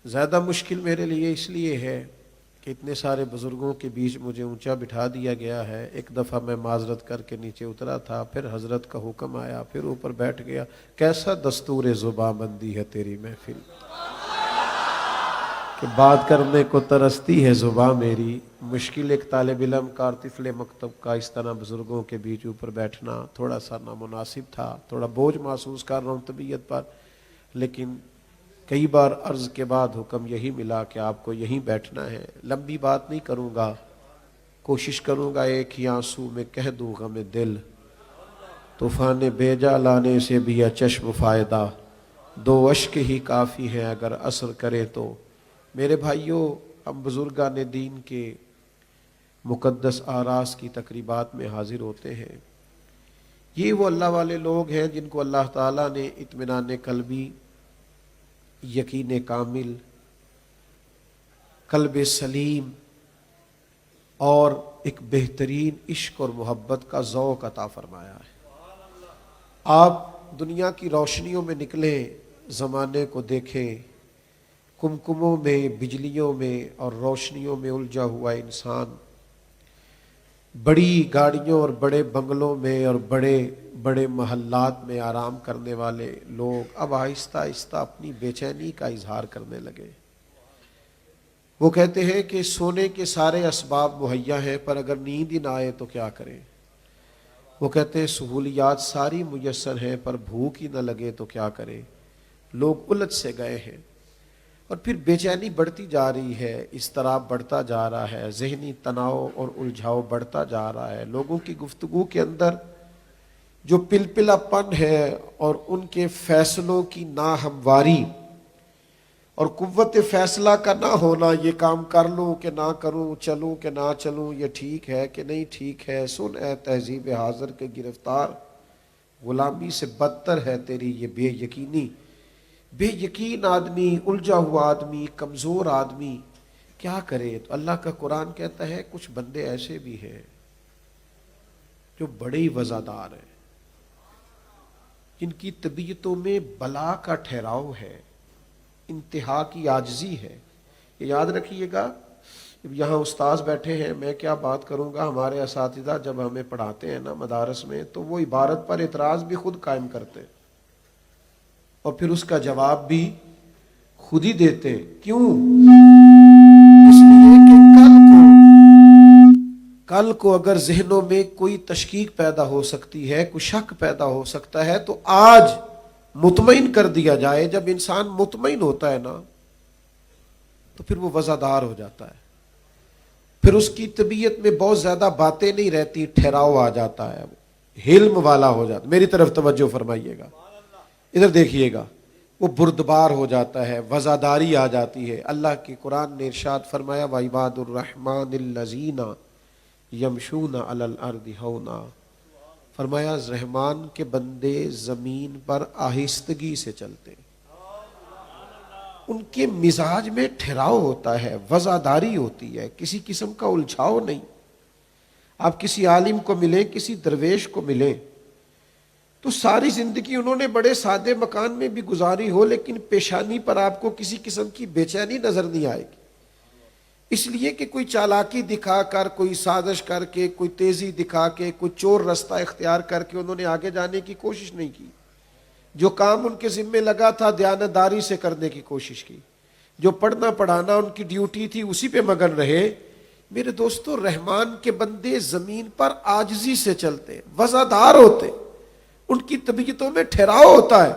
زیادہ مشکل میرے لیے اس لیے ہے کہ اتنے سارے بزرگوں کے بیچ مجھے اونچا بٹھا دیا گیا ہے. ایک دفعہ میں معذرت کر کے نیچے اترا تھا، پھر حضرت کا حکم آیا، پھر اوپر بیٹھ گیا. کیسا دستور زباں بندی ہے تیری محفل کہ بات کرنے کو ترستی ہے زباں میری. مشکل ایک طالب علم کا اور طفل مکتب کا اس طرح بزرگوں کے بیچ اوپر بیٹھنا تھوڑا سا نامناسب تھا. تھوڑا بوجھ محسوس کر رہا ہوں طبیعت پر، لیکن کئی بار عرض کے بعد حکم یہی ملا کہ آپ کو یہیں بیٹھنا ہے. لمبی بات نہیں کروں گا، کوشش کروں گا ایک ہی آنسو میں کہہ دوں غم دل. طوفان بیجا لانے سے بھی ہے چشم فائدہ، دو اشک ہی کافی ہیں اگر اثر کرے تو. میرے بھائیوں، ہم بزرگان دین کے مقدس آراس کی تقریبات میں حاضر ہوتے ہیں. یہ وہ اللہ والے لوگ ہیں جن کو اللہ تعالیٰ نے اطمینان قلبی، یقین کامل، قلب سلیم اور ایک بہترین عشق اور محبت کا ذوق عطا فرمایا ہے. آپ دنیا کی روشنیوں میں نکلیں، زمانے کو دیکھیں، کمکموں میں، بجلیوں میں اور روشنیوں میں الجھا ہوا انسان، بڑی گاڑیوں اور بڑے بنگلوں میں اور بڑے بڑے محلات میں آرام کرنے والے لوگ اب آہستہ آہستہ اپنی بے چینی کا اظہار کرنے لگے. وہ کہتے ہیں کہ سونے کے سارے اسباب مہیا ہیں، پر اگر نیند ہی نہ آئے تو کیا کریں. وہ کہتے ہیں سہولیات ساری میسر ہیں، پر بھوک ہی نہ لگے تو کیا کریں. لوگ الجھ سے گئے ہیں اور پھر بے چینی بڑھتی جا رہی ہے، اضطراب بڑھتا جا رہا ہے، ذہنی تناؤ اور الجھاؤ بڑھتا جا رہا ہے. لوگوں کی گفتگو کے اندر جو پلپلا پن ہے اور ان کے فیصلوں کی ناہمواری اور قوت فیصلہ کا نہ ہونا، یہ کام کر لوں کہ نہ کروں، چلوں کہ نہ چلوں، یہ ٹھیک ہے کہ نہیں ٹھیک ہے. سن اے تہذیب حاضر کے گرفتار، غلامی سے بدتر ہے تیری یہ بے یقینی. بے یقین آدمی، الجھا ہوا آدمی، کمزور آدمی کیا کرے. تو اللہ کا قرآن کہتا ہے کچھ بندے ایسے بھی ہیں جو بڑے ہی وزادار ہیں، جن کی طبیعتوں میں بلا کا ٹھہراؤ ہے، انتہا کی عاجزی ہے. یہ یاد رکھیے گا. یہاں استاذ بیٹھے ہیں، میں کیا بات کروں گا. ہمارے اساتذہ جب ہمیں پڑھاتے ہیں نا مدارس میں، تو وہ عبارت پر اعتراض بھی خود قائم کرتے ہیں اور پھر اس کا جواب بھی خود ہی دیتے. کیوں؟ اس لیے کہ کل کو اگر ذہنوں میں کوئی تشکیک پیدا ہو سکتی ہے، کوئی شک پیدا ہو سکتا ہے، تو آج مطمئن کر دیا جائے. جب انسان مطمئن ہوتا ہے نا تو پھر وہ وزادار ہو جاتا ہے، پھر اس کی طبیعت میں بہت زیادہ باتیں نہیں رہتی، ٹھہراؤ آ جاتا ہے، حلم والا ہو جاتا. میری طرف توجہ فرمائیے گا، ادھر دیکھیے گا. وہ بردبار ہو جاتا ہے، وزاداری آ جاتی ہے. اللہ کی قرآن نے ارشاد فرمایا وَعِبَادُ الرَّحْمَنِ الَّذِينَ یمشون علی الارض ہونا. فرمایا رحمان کے بندے زمین پر آہستگی سے چلتے، ان کے مزاج میں ٹھہراؤ ہوتا ہے، وزاداری ہوتی ہے، کسی قسم کا الجھاؤ نہیں. آپ کسی عالم کو ملیں، کسی درویش کو ملیں، تو ساری زندگی انہوں نے بڑے سادے مکان میں بھی گزاری ہو، لیکن پیشانی پر آپ کو کسی قسم کی بے چینی نظر نہیں آئے گی. اس لیے کہ کوئی چالاکی دکھا کر، کوئی سازش کر کے، کوئی تیزی دکھا کے، کوئی چور رستہ اختیار کر کے انہوں نے آگے جانے کی کوشش نہیں کی. جو کام ان کے ذمے لگا تھا دیانتداری سے کرنے کی کوشش کی. جو پڑھنا پڑھانا ان کی ڈیوٹی تھی اسی پہ مگن رہے. میرے دوستو، رحمان کے بندے زمین پر عاجزی سے چلتے، وزادار ہوتے، ان کی طبیعتوں میں ٹھہراؤ ہوتا ہے.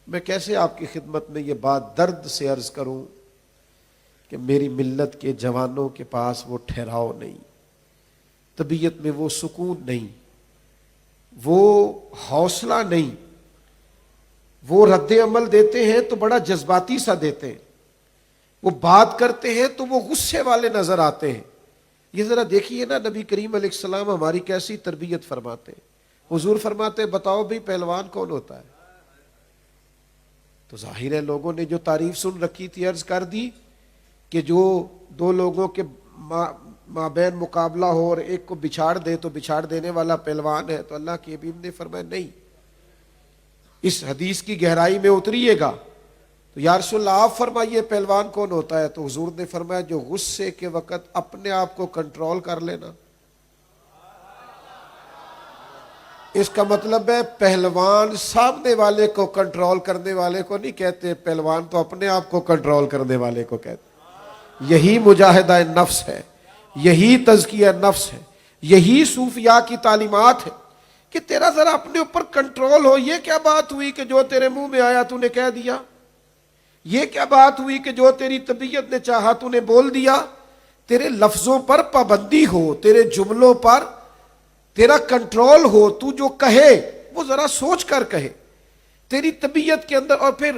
میں کیسے آپ کی خدمت میں یہ بات درد سے عرض کروں کہ میری ملت کے جوانوں کے پاس وہ ٹھہراؤ نہیں، طبیعت میں وہ سکون نہیں، وہ حوصلہ نہیں. وہ رد عمل دیتے ہیں تو بڑا جذباتی سا دیتے ہیں، وہ بات کرتے ہیں تو وہ غصے والے نظر آتے ہیں. یہ ذرا دیکھیے نا، نبی کریم علیہ السلام ہماری کیسی تربیت فرماتے ہیں. حضور فرماتے بتاؤ بھی پہلوان کون ہوتا ہے؟ تو ظاہر ہے لوگوں نے جو تعریف سن رکھی تھی عرض کر دی کہ جو دو لوگوں کے مابین مقابلہ ہو اور ایک کو بچھاڑ دے تو بچھاڑ دینے والا پہلوان ہے. تو اللہ کے حبیب نے فرمایا نہیں، اس حدیث کی گہرائی میں اتریے گا. تو یا رسول اللہ آپ فرمائیے پہلوان کون ہوتا ہے؟ تو حضور نے فرمایا جو غصے کے وقت اپنے آپ کو کنٹرول کر لینا۔ اس کا مطلب ہے پہلوان سامنے والے کو کنٹرول کرنے والے کو نہیں کہتے، پہلوان تو اپنے آپ کو کنٹرول کرنے والے کو کہتے۔ یہی مجاہدہ نفس ہے، یہی تزکیہ نفس ہے، یہی صوفیاء کی تعلیمات ہے کہ تیرا ذرا اپنے اوپر کنٹرول ہو۔ یہ کیا بات ہوئی کہ جو تیرے منہ میں آیا تو نے کہہ دیا؟ یہ کیا بات ہوئی کہ جو تیری طبیعت نے چاہا تو نے بول دیا؟ تیرے لفظوں پر پابندی ہو، تیرے جملوں پر تیرا کنٹرول ہو، تو جو کہے وہ ذرا سوچ کر کہے تیری طبیعت کے اندر۔ اور پھر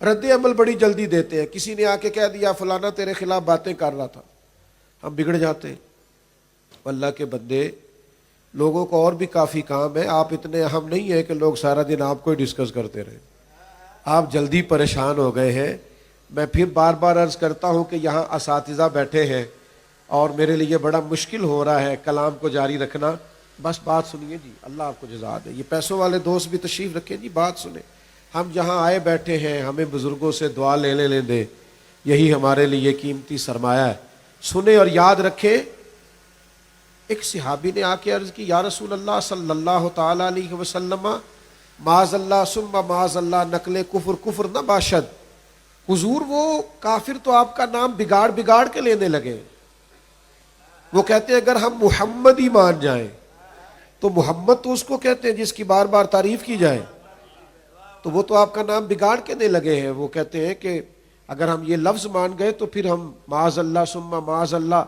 رد عمل بڑی جلدی دیتے ہیں، کسی نے آ کے کہہ دیا فلانا تیرے خلاف باتیں کر رہا تھا، ہم بگڑ جاتے ہیں۔ اللہ کے بندے، لوگوں کو اور بھی کافی کام ہے، آپ اتنے اہم نہیں ہیں کہ لوگ سارا دن آپ کو ہی ڈسکس کرتے رہیں۔ آپ جلدی پریشان ہو گئے ہیں۔ میں پھر بار بار عرض کرتا ہوں کہ یہاں اساتذہ بیٹھے ہیں اور میرے لیے بڑا مشکل ہو رہا ہے کلام کو جاری رکھنا۔ بس بات سنیے جی، اللہ آپ کو جزا دے۔ یہ پیسوں والے دوست بھی تشریف رکھیں جی، بات سنیں۔ ہم جہاں آئے بیٹھے ہیں، ہمیں بزرگوں سے دعا لے دے، یہی ہمارے لیے قیمتی سرمایہ ہے۔ سنیں اور یاد رکھیں۔ ایک صحابی نے آ کے عرض کی، یا رسول اللہ صلی اللہ تعالی علیہ وسلم، معاذ اللہ ثم معاذ اللہ نقل کفر کفر نہ باشد۔ حضور وہ کافر تو آپ کا نام بگاڑ کے لینے لگے۔ وہ کہتے ہیں اگر ہم محمد ہی مان جائیں تو محمد تو اس کو کہتے ہیں جس کی بار بار تعریف کی جائے، تو وہ تو آپ کا نام بگاڑ کے نہیں لگے ہیں۔ وہ کہتے ہیں کہ اگر ہم یہ لفظ مان گئے تو پھر ہم معاذ اللہ ثم معاذ اللہ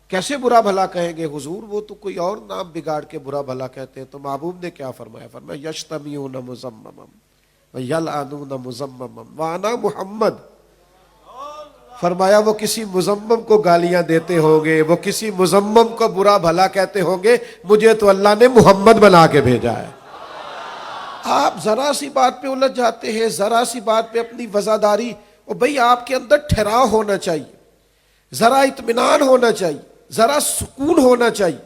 کیسے برا بھلا کہیں گے؟ حضور وہ تو کوئی اور نام بگاڑ کے برا بھلا کہتے ہیں۔ تو محبوب نے کیا فرمایا؟ فرمایا یشتمیون مزمما ویلعنون مزمما وانا محمد۔ فرمایا وہ کسی مزمم کو گالیاں دیتے ہوں گے، وہ کسی مزمم کو برا بھلا کہتے ہوں گے، مجھے تو اللہ نے محمد بنا کے بھیجا ہے۔ آپ ذرا سی بات پہ الجھ جاتے ہیں، ذرا سی بات پہ اپنی وزاداری۔ اور بھئی آپ کے اندر ٹھہراؤ ہونا چاہیے، ذرا اطمینان ہونا چاہیے، ذرا سکون ہونا چاہیے۔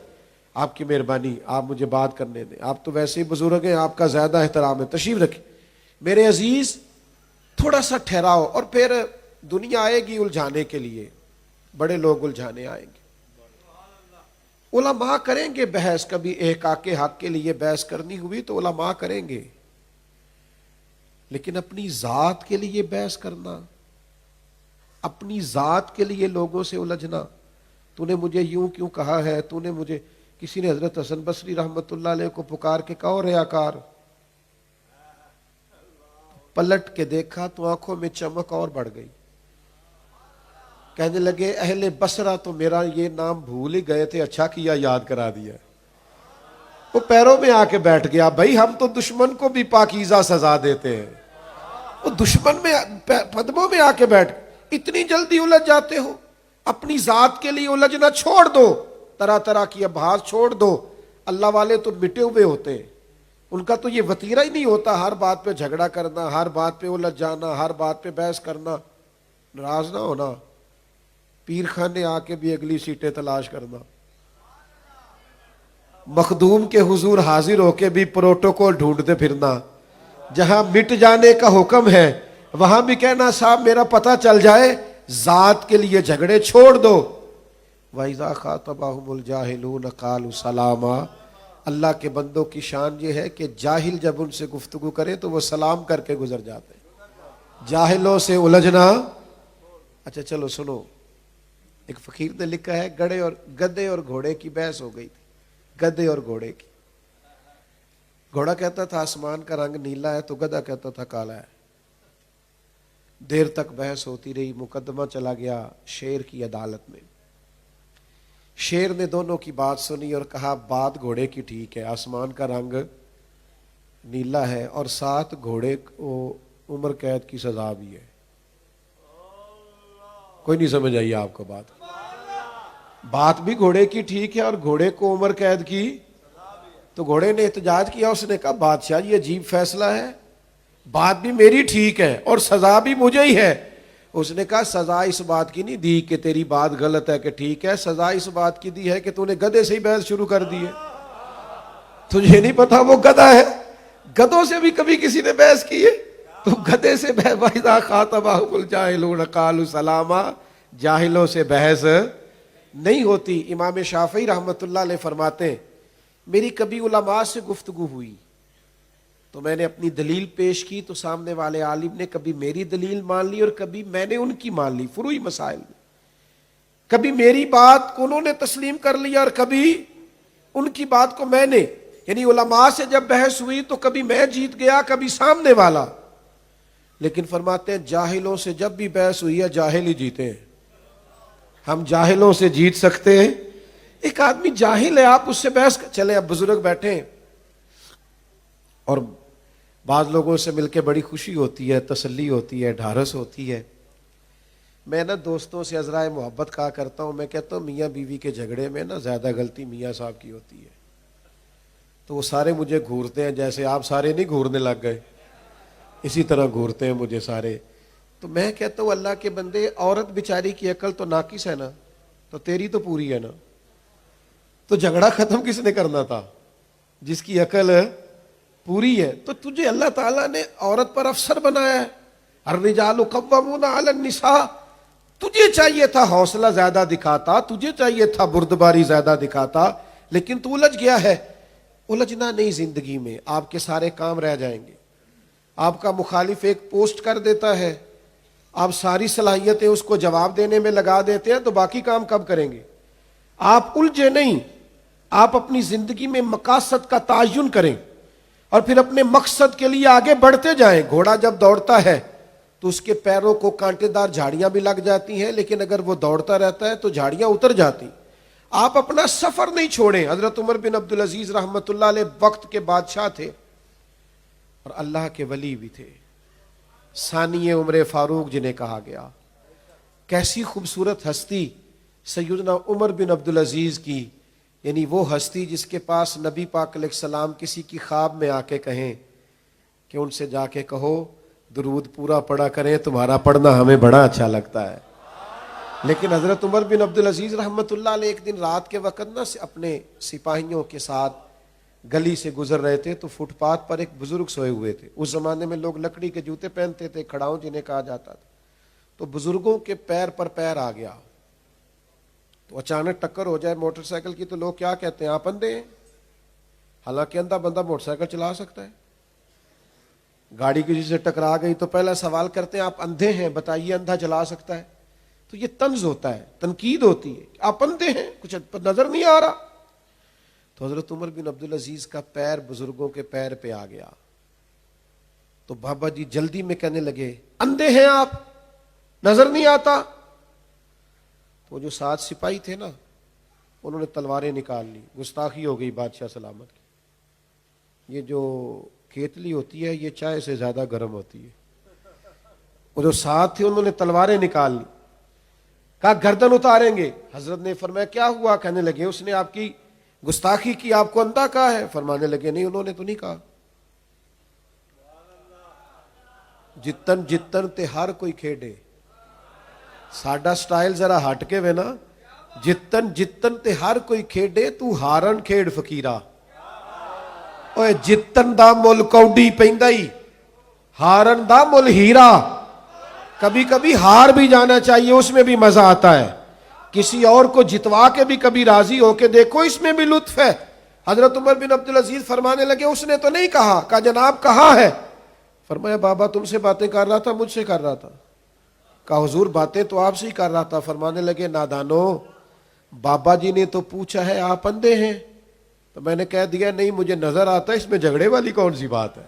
آپ کی مہربانی، آپ مجھے بات کرنے دیں، آپ تو ویسے ہی بزرگ ہیں، آپ کا زیادہ احترام ہے، تشریف رکھیں۔ میرے عزیز، تھوڑا سا ٹھہراؤ، اور پھر دنیا آئے گی الجھانے کے لیے، بڑے لوگ الجھانے آئیں گے، علماء کریں گے بحث، کبھی احقاق حق کے لیے بحث کرنی ہوئی تو علماء کریں گے، لیکن اپنی ذات کے لیے بحث کرنا، اپنی ذات کے لیے لوگوں سے الجھنا، تو نے مجھے یوں کیوں کہا ہے، تو نے مجھے، کسی نے حضرت حسن بصری رحمت اللہ علیہ کو پکار کے کہا ریاکار، پلٹ کے دیکھا تو آنکھوں میں چمک اور بڑھ گئی۔ کہنے لگے اہل بصرہ تو میرا یہ نام بھول ہی گئے تھے، اچھا کیا یاد کرا دیا۔ وہ پیروں میں آ کے بیٹھ گیا۔ بھائی ہم تو دشمن کو بھی پاکیزہ سزا دیتے ہیں، وہ دشمن میں قدموں میں آ کے بیٹھ، اتنی جلدی الجھ جاتے ہو؟ اپنی ذات کے لیے الجھنا چھوڑ دو، طرح طرح کی ابحاث چھوڑ دو۔ اللہ والے تو مٹے ہوئے ہوتے ہیں، ان کا تو یہ وتیرہ ہی نہیں ہوتا ہر بات پہ جھگڑا کرنا، ہر بات پہ الجھ جانا، ہر بات پہ بحث کرنا۔ ناراض نہ ہونا، پیر خانے آ کے بھی اگلی سیٹیں تلاش کرنا، مخدوم کے حضور حاضر ہو کے بھی پروٹوکول ڈھونڈتے پھرنا، جہاں مٹ جانے کا حکم ہے وہاں بھی کہنا صاحب میرا پتہ چل جائے، ذات کے لیے جھگڑے چھوڑ دو۔ وَإِذَا خَاطَبَهُمُ الْجَاهِلُونَ قَالُوا سَلَامًا۔ اللہ کے بندوں کی شان یہ ہے کہ جاہل جب ان سے گفتگو کرے تو وہ سلام کر کے گزر جاتے ہیں۔ جاہلوں سے الجھنا۔ اچھا چلو سنو، ایک فقیر نے لکھا ہے گدے اور گھوڑے کی بحث ہو گئی تھی، گدے اور گھوڑے کی۔ گھوڑا کہتا تھا آسمان کا رنگ نیلا ہے تو گدھا کہتا تھا کالا ہے۔ دیر تک بحث ہوتی رہی، مقدمہ چلا گیا شیر کی عدالت میں۔ شیر نے دونوں کی بات سنی اور کہا بات گھوڑے کی ٹھیک ہے، آسمان کا رنگ نیلا ہے اور ساتھ گھوڑے کو عمر قید کی سزا بھی ہے۔ کوئی نہیں سمجھ آئی آپ کو بات بھی گھوڑے کی ٹھیک ہے اور گھوڑے کو عمر قید کی۔ تو گھوڑے نے احتجاج کیا، اس نے کہا بادشاہ یہ عجیب فیصلہ ہے، بات بھی میری ٹھیک ہے اور سزا بھی مجھے ہی ہے۔ اس نے کہا سزا اس بات کی نہیں دی کہ تیری بات غلط ہے کہ ٹھیک ہے، سزا اس بات کی دی ہے کہ تو نے گدھے سے ہی بحث شروع کر دی ہے۔ تجھے نہیں پتا وہ گدھا ہے؟ گدھوں سے بھی کبھی کسی نے بحث کی ہے؟ تو گدھے سے وَإِذَا خَاطَبَهُمُ الْجَاهِلُونَ قَالُوا سَلَامًا، جاہلوں سے بحث نہیں ہوتی۔ امام شافعی رحمۃ اللہ علیہ فرماتے ہیں میری کبھی علماء سے گفتگو ہوئی تو میں نے اپنی دلیل پیش کی تو سامنے والے عالم نے کبھی میری دلیل مان لی اور کبھی میں نے ان کی مان لی، فروعی مسائل میں کبھی میری بات کو انہوں نے تسلیم کر لیا اور کبھی ان کی بات کو میں نے، یعنی علماء سے جب بحث ہوئی تو کبھی میں جیت گیا کبھی سامنے والا، لیکن فرماتے ہیں جاہلوں سے جب بھی بحث ہوئی ہے جاہل ہی جیتے ہیں۔ ہم جاہلوں سے جیت سکتے ہیں؟ ایک آدمی جاہل ہے آپ اس سے بحث چلے، اب بزرگ بیٹھے ہیں اور بعض لوگوں سے مل کے بڑی خوشی ہوتی ہے، تسلی ہوتی ہے، ڈھارس ہوتی ہے۔ میں نا دوستوں سے عذرائے محبت کہا کرتا ہوں، میں کہتا ہوں میاں بیوی کے جھگڑے میں نا زیادہ غلطی میاں صاحب کی ہوتی ہے، تو وہ سارے مجھے گھورتے ہیں، جیسے آپ سارے نہیں گھورنے لگ گئے اسی طرح گھورتے ہیں مجھے سارے۔ تو میں کہتا ہوں اللہ کے بندے، عورت بیچاری کی عقل تو ناقص ہے نا، تو تیری تو پوری ہے نا، تو جھگڑا ختم کس نے کرنا تھا؟ جس کی عقل پوری ہے۔ تو تجھے اللہ تعالیٰ نے عورت پر افسر بنایا ہے، الرجال قوامون علی النساء، تجھے چاہیے تھا حوصلہ زیادہ دکھاتا، تجھے چاہیے تھا بردباری زیادہ دکھاتا، لیکن تو الجھ گیا ہے۔ الجھنا نہیں زندگی میں، آپ کے سارے کام رہ جائیں گے۔ آپ کا مخالف ایک پوسٹ کر دیتا ہے، آپ ساری صلاحیتیں اس کو جواب دینے میں لگا دیتے ہیں، تو باقی کام کب کریں گے؟ آپ الجھے نہیں، آپ اپنی زندگی میں مقاصد کا تعین کریں اور پھر اپنے مقصد کے لیے آگے بڑھتے جائیں۔ گھوڑا جب دوڑتا ہے تو اس کے پیروں کو کانٹے دار جھاڑیاں بھی لگ جاتی ہیں، لیکن اگر وہ دوڑتا رہتا ہے تو جھاڑیاں اتر جاتی۔ آپ اپنا سفر نہیں چھوڑیں۔ حضرت عمر بن عبدالعزیز رحمۃ اللہ علیہ وقت کے بادشاہ تھے اور اللہ کے ولی بھی تھے، ثانی عمر فاروق جنہیں کہا گیا۔ کیسی خوبصورت ہستی سیدنا عمر بن عبدالعزیز کی، یعنی وہ ہستی جس کے پاس نبی پاک علیہ السلام کسی کی خواب میں آ کے کہیں کہ ان سے جا کے کہو درود پورا پڑھا کریں، تمہارا پڑھنا ہمیں بڑا اچھا لگتا ہے۔ لیکن حضرت عمر بن عبدالعزیز رحمۃ اللہ علیہ ایک دن رات کے وقت نا اپنے سپاہیوں کے ساتھ گلی سے گزر رہے تھے تو فٹ پاتھ پر ایک بزرگ سوئے ہوئے تھے۔ اس زمانے میں لوگ لکڑی کے جوتے پہنتے تھے، کھڑاؤں جنہیں کہا جاتا تھا۔ تو بزرگوں کے پیر پر پیر آ گیا تو اچانک ٹکر ہو جائے موٹر سائیکل کی تو لوگ کیا کہتے ہیں؟ آپ اندھے ہیں؟ حالانکہ اندھا بندہ موٹر سائیکل چلا سکتا ہے۔ گاڑی کسی سے ٹکرا گئی تو پہلا سوال کرتے ہیں آپ اندھے ہیں، بتائیے اندھا چلا سکتا ہے؟ تو یہ طنز ہوتا ہے، تنقید ہوتی ہے، آپ اندھے ہیں، کچھ نظر نہیں آ رہا۔ تو حضرت عمر بن عبدالعزیز کا پیر بزرگوں کے پیر پہ آ گیا تو بابا جی جلدی میں کہنے لگے اندھے ہیں آپ، نظر نہیں آتا؟ تو جو 7 سپاہی تھے نا انہوں نے تلواریں نکال لی، گستاخی ہو گئی بادشاہ سلامت کی۔ یہ جو کیتلی ہوتی ہے یہ چائے سے زیادہ گرم ہوتی ہے۔ وہ جو 7 تھے انہوں نے تلواریں نکال لی، کہا گردن اتاریں گے۔ حضرت نے فرمایا کیا ہوا؟ کہنے لگے اس نے آپ کی گستاخی کی، آپ کو اندھا کہا ہے؟ فرمانے لگے نہیں انہوں نے تو نہیں کہا۔ جتن جتن تے ہر کوئی کھیڈے، ساڈا سٹائل ذرا ہٹ کے وے نا، جتن جتن تے ہر کوئی کھیڈے تو ہارن کھیڈ فقیرا۔ اوے جتن دا مل کوڈی پیندا ہی، ہارن دا مل ہیرا۔ کبھی کبھی ہار بھی جانا چاہیے، اس میں بھی مزہ آتا ہے۔ کسی اور کو جتوا کے بھی کبھی راضی ہو کے دیکھو، اس میں بھی لطف ہے۔ حضرت عمر بن عبدالعزیز فرمانے لگے اس نے تو نہیں کہا۔ کہا جناب کہا ہے۔ فرمایا بابا تم سے باتیں کر رہا تھا مجھ سے کر رہا تھا؟ کہا حضور باتیں تو آپ سے ہی کر رہا تھا۔ فرمانے لگے نادانو، بابا جی نے تو پوچھا ہے آپ اندھے ہیں، تو میں نے کہہ دیا نہیں مجھے نظر آتا ہے، اس میں جھگڑے والی کون سی بات ہے؟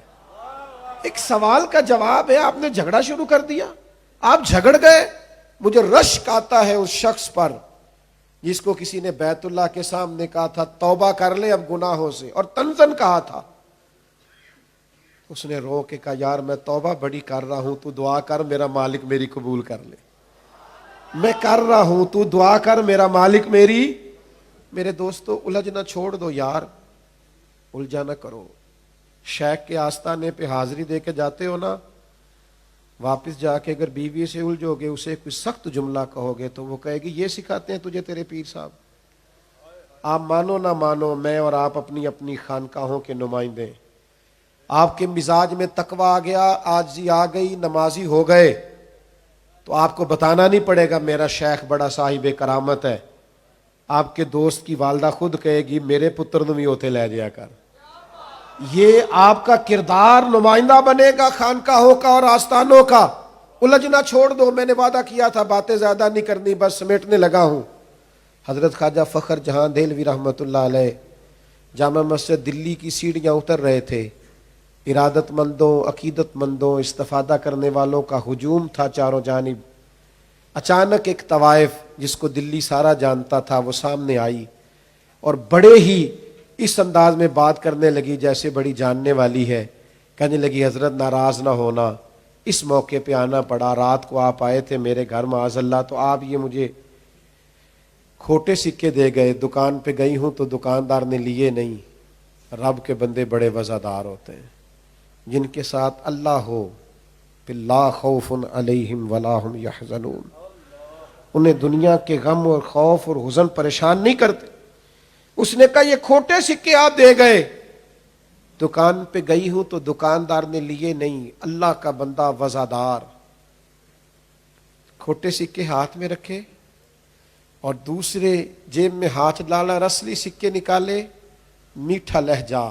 ایک سوال کا جواب ہے، آپ نے جھگڑا شروع کر دیا، آپ جھگڑ گئے۔ مجھے رشک آتا ہے اس شخص پر جس کو کسی نے بیت اللہ کے سامنے کہا تھا توبہ کر لے اب گناہوں سے، اور تنزن کہا تھا۔ اس نے رو کے کہا یار میں توبہ بڑی کر رہا ہوں، تو دعا کر میرا مالک میری قبول کر لے۔ میں کر رہا ہوں، تو دعا کر میرا مالک میری۔ میرے دوستو الجھنا چھوڑ دو یار، الجھا نہ کرو۔ شیخ کے آستانے پہ حاضری دے کے جاتے ہو نا، واپس جا کے اگر بیوی سے الجھو گے، اسے کوئی سخت جملہ کہو گے تو وہ کہے گی یہ سکھاتے ہیں تجھے تیرے پیر صاحب۔ آپ مانو نہ مانو، میں اور آپ اپنی اپنی خانقاہوں کے نمائندے، آپ کے مزاج میں تقویٰ آ گیا، عاجزی آ گئی، نمازی ہو گئے، تو آپ کو بتانا نہیں پڑے گا میرا شیخ بڑا صاحب کرامت ہے. آپ کے دوست کی والدہ خود کہے گی میرے پتر نو بھی اوتھے لے جایا کر. یہ آپ کا کردار نمائندہ بنے گا خانقاہوں کا اور آستانوں کا. الجھنا چھوڑ دو، میں نے وعدہ کیا تھا باتیں زیادہ نہیں کرنی، بس سمیٹنے لگا ہوں. حضرت خواجہ فخر جہاں دہلوی رحمۃ اللہ علیہ جامع مسجد دلی کی سیڑھیاں اتر رہے تھے. ارادت مندوں، عقیدت مندوں، استفادہ کرنے والوں کا ہجوم تھا چاروں جانب. اچانک ایک طوائف جس کو دلی سارا جانتا تھا وہ سامنے آئی اور بڑے ہی اس انداز میں بات کرنے لگی جیسے بڑی جاننے والی ہے. کہنے لگی حضرت ناراض نہ ہونا، اس موقع پہ آنا پڑا، رات کو آپ آئے تھے میرے گھر معاذ اللہ، تو آپ یہ مجھے کھوٹے سکے دے گئے. دکان پہ گئی ہوں تو دکاندار نے لیے نہیں. رب کے بندے بڑے وزادار ہوتے ہیں، جن کے ساتھ اللہ ہو پھر لا خوف علیہم ولا ہم یحزنون. انہیں دنیا کے غم اور خوف اور حزن پریشان نہیں کرتے. اس نے کہا یہ کھوٹے سکے آپ دے گئے. دکان پہ گئی ہوں تو دکاندار نے لیے نہیں. اللہ کا بندہ وزادار، کھوٹے سکے ہاتھ میں رکھے اور دوسرے جیب میں ہاتھ ڈالا، رسلی سکے نکالے، میٹھا لہجہ،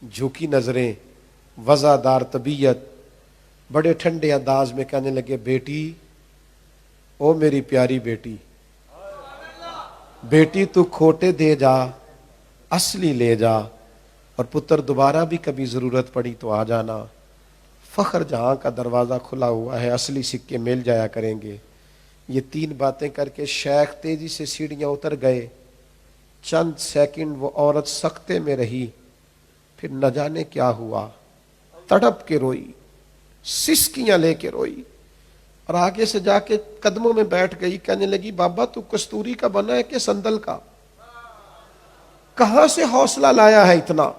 جھکی نظریں، وزادار طبیعت، بڑے ٹھنڈے انداز میں کہنے لگے بیٹی، او میری پیاری بیٹی، بیٹی تو کھوٹے دے جا، اصلی لے جا، اور پتر دوبارہ بھی کبھی ضرورت پڑی تو آ جانا. فخر جہاں کا دروازہ کھلا ہوا ہے، اصلی سکے مل جایا کریں گے. یہ تین باتیں کر کے شیخ تیزی سے سیڑھیاں اتر گئے. چند سیکنڈ وہ عورت سکتے میں رہی، پھر نہ جانے کیا ہوا، تڑپ کے روئی، سسکیاں لے کے روئی اور آگے سے جا کے قدموں میں بیٹھ گئی. کہنے لگی بابا تو کستوری کا بنا ہے کہ سندل کا؟ کہاں سے حوصلہ لایا ہے اتنا؟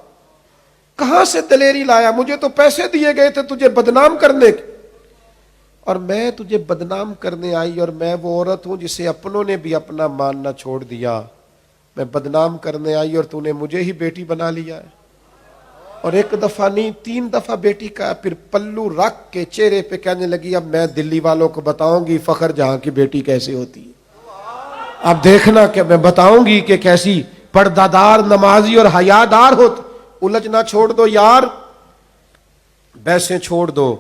کہاں سے دلیری لایا؟ مجھے تو پیسے دیے گئے تھے تجھے بدنام کرنے کے، اور میں تجھے بدنام کرنے آئی، اور میں وہ عورت ہوں جسے اپنوں نے بھی اپنا ماننا چھوڑ دیا. میں بدنام کرنے آئی اور تو نے مجھے ہی بیٹی بنا لیا ہے. اور ایک دفعہ نہیں 3 دفعہ بیٹی کا، پھر پلو رکھ کے چہرے پہ کہنے لگی اب میں دلی والوں کو بتاؤں گی فخر جہاں کی بیٹی کیسے ہوتی ہے. اب دیکھنا کہ میں بتاؤں گی کہ کیسی پردادار، نمازی اور حیادار ہوتی. الجھنا چھوڑ دو یار، بحثیں چھوڑ دو.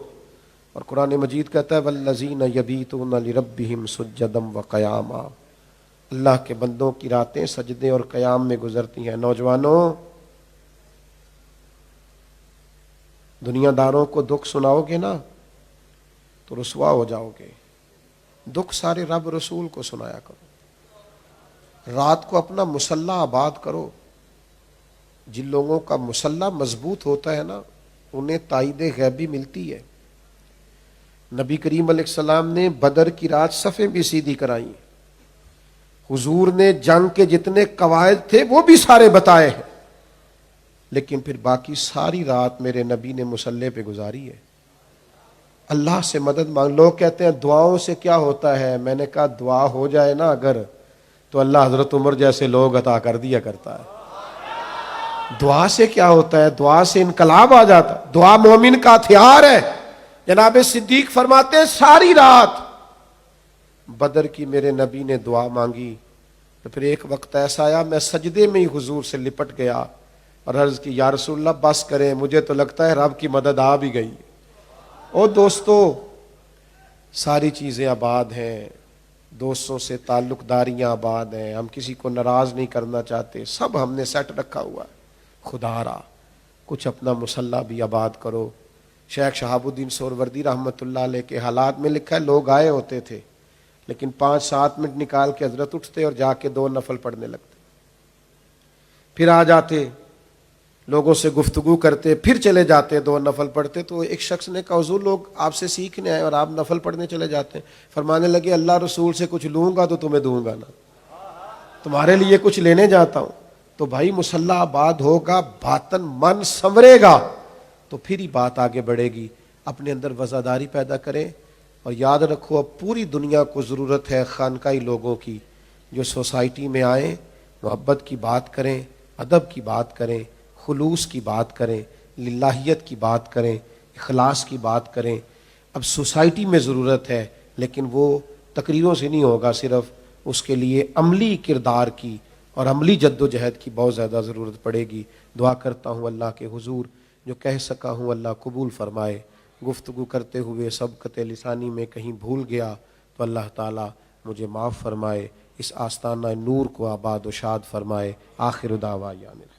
اور قرآن مجید کہتا ہے والذین یبیتون لربہم سجدا وقیاما. اللہ کے بندوں کی راتیں سجدے اور قیام میں گزرتی ہیں. نوجوانوں، دنیا داروں کو دکھ سناؤ گے نا تو رسوا ہو جاؤ گے. دکھ سارے رب رسول کو سنایا کرو. رات کو اپنا مصلح آباد کرو. جن لوگوں کا مصلح مضبوط ہوتا ہے نا انہیں تائید غیبی ملتی ہے. نبی کریم علیہ السلام نے بدر کی رات صفیں بھی سیدھی کرائیں. حضور نے جنگ کے جتنے قواعد تھے وہ بھی سارے بتائے ہیں، لیکن پھر باقی ساری رات میرے نبی نے مصلے پہ گزاری ہے. اللہ سے مدد مانگ. لوگ کہتے ہیں دعاؤں سے کیا ہوتا ہے؟ میں نے کہا دعا ہو جائے نا اگر تو اللہ حضرت عمر جیسے لوگ عطا کر دیا کرتا ہے. دعا سے کیا ہوتا ہے؟ دعا سے انقلاب آ جاتا ہے. دعا مومن کا ہتھیار ہے. جناب صدیق فرماتے ہیں ساری رات بدر کی میرے نبی نے دعا مانگی. تو پھر ایک وقت ایسا آیا میں سجدے میں ہی حضور سے لپٹ گیا اور عرض کی یا رسول اللہ بس کریں، مجھے تو لگتا ہے رب کی مدد آ بھی گئی. او دوستو، ساری چیزیں آباد ہیں، دوستوں سے تعلق داریاں آباد ہیں، ہم کسی کو ناراض نہیں کرنا چاہتے، سب ہم نے سیٹ رکھا ہوا ہے. خدا را کچھ اپنا مصلح بھی آباد کرو. شیخ شہاب الدین سہروردی رحمۃ اللہ علیہ کے حالات میں لکھا ہے لوگ آئے ہوتے تھے لیکن 5-7 منٹ نکال کے حضرت اٹھتے اور جا کے 2 نفل پڑھنے لگتے، پھر آ جاتے، لوگوں سے گفتگو کرتے، پھر چلے جاتے 2 نفل پڑھتے. تو ایک شخص نے کہا حضور لوگ آپ سے سیکھنے آئے اور آپ نفل پڑھنے چلے جاتے ہیں. فرمانے لگے اللہ رسول سے کچھ لوں گا تو تمہیں دوں گا نا، تمہارے لیے کچھ لینے جاتا ہوں. تو بھائی مصلح آباد ہوگا، باطن من سنورے گا تو پھر ہی بات آگے بڑھے گی. اپنے اندر وزاداری پیدا کریں اور یاد رکھو اب پوری دنیا کو ضرورت ہے خانقاہی لوگوں کی جو سوسائٹی میں آئیں، محبت کی بات کریں، ادب کی بات کریں، خلوص کی بات کریں. للہیت کی بات کریں، اخلاص کی بات کریں. اب سوسائٹی میں ضرورت ہے، لیکن وہ تقریروں سے نہیں ہوگا، صرف اس کے لیے عملی کردار کی اور عملی جد و جہد کی بہت زیادہ ضرورت پڑے گی. دعا کرتا ہوں اللہ کے حضور جو کہہ سکا ہوں اللہ قبول فرمائے. گفتگو کرتے ہوئے سبقت لسانی میں کہیں بھول گیا تو اللہ تعالیٰ مجھے معاف فرمائے، اس آستانہ نور کو آباد و شاد فرمائے. آخر دعوانا